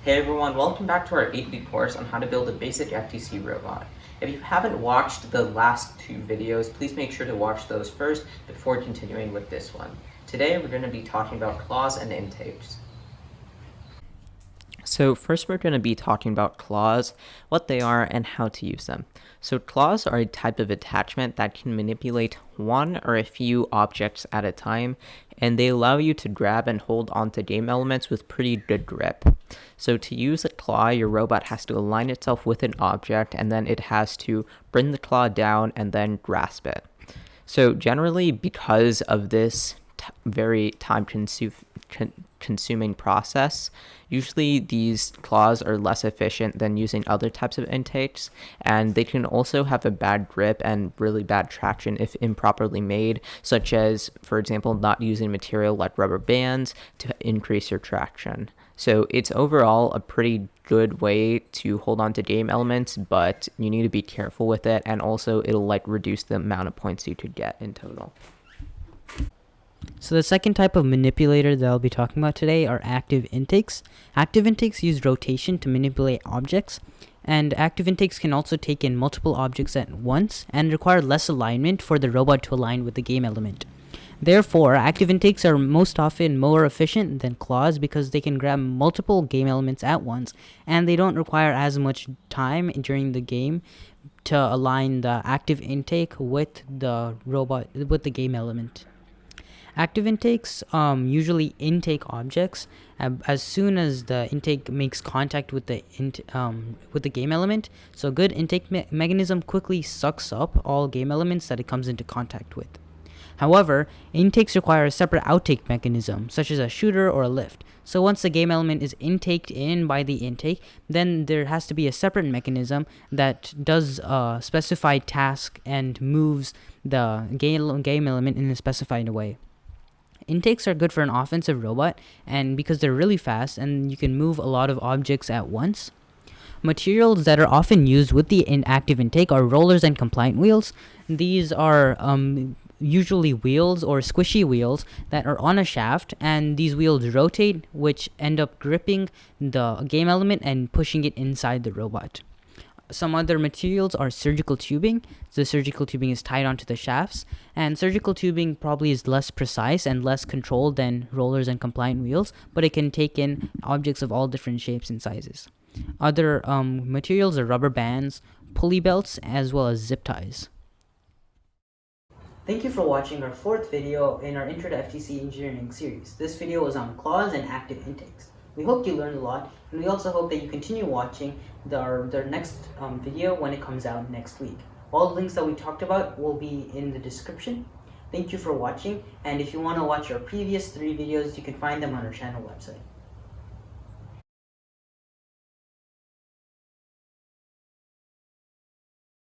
Hey everyone, welcome back to our 8-week course on how to build a basic FTC robot. If you haven't watched the last two videos, please make sure to watch those first before continuing with this one. Today we're going to be talking about claws and intakes. So first we're going to be talking about claws, what they are, and how to use them. So claws are a type of attachment that can manipulate one or a few objects at a time, and they allow you to grab and hold onto game elements with pretty good grip. So to use a claw, your robot has to align itself with an object, and then it has to bring the claw down and then grasp it. So generally, because of this very time-consuming process, usually these claws are less efficient than using other types of intakes, and they can also have a bad grip and really bad traction if improperly made, such as, for example, not using material like rubber bands to increase your traction. So it's overall a pretty good way to hold on to game elements, but you need to be careful with it, and also it'll reduce the amount of points you could get in total. So the second type of manipulator that I'll be talking about today are active intakes. Active intakes use rotation to manipulate objects, and active intakes can also take in multiple objects at once and require less alignment for the robot to align with the game element. Therefore, active intakes are most often more efficient than claws because they can grab multiple game elements at once, and they don't require as much time during the game to align the active intake with the game element. Active intakes usually intake objects as soon as the intake makes contact with the game element. So a good intake mechanism quickly sucks up all game elements that it comes into contact with. However, intakes require a separate outtake mechanism, such as a shooter or a lift. So once the game element is intaked in by the intake, then there has to be a separate mechanism that does a specified task and moves the game element in a specified way. Intakes are good for an offensive robot, and because they're really fast and you can move a lot of objects at once. Materials that are often used with the active intake are rollers and compliant wheels. These are usually wheels or squishy wheels that are on a shaft, and these wheels rotate, which end up gripping the game element and pushing it inside the robot. Some other materials are surgical tubing. The surgical tubing is tied onto the shafts, and surgical tubing probably is less precise and less controlled than rollers and compliant wheels, but it can take in objects of all different shapes and sizes. Other materials are rubber bands, pulley belts, as well as zip ties. Thank you for watching our fourth video in our Intro to FTC Engineering series. This video was on claws and active intakes. We hope you learned a lot, and we also hope that you continue watching their next video when it comes out next week. All the links that we talked about will be in the description. Thank you for watching, and if you want to watch our previous 3 videos, you can find them on our channel website.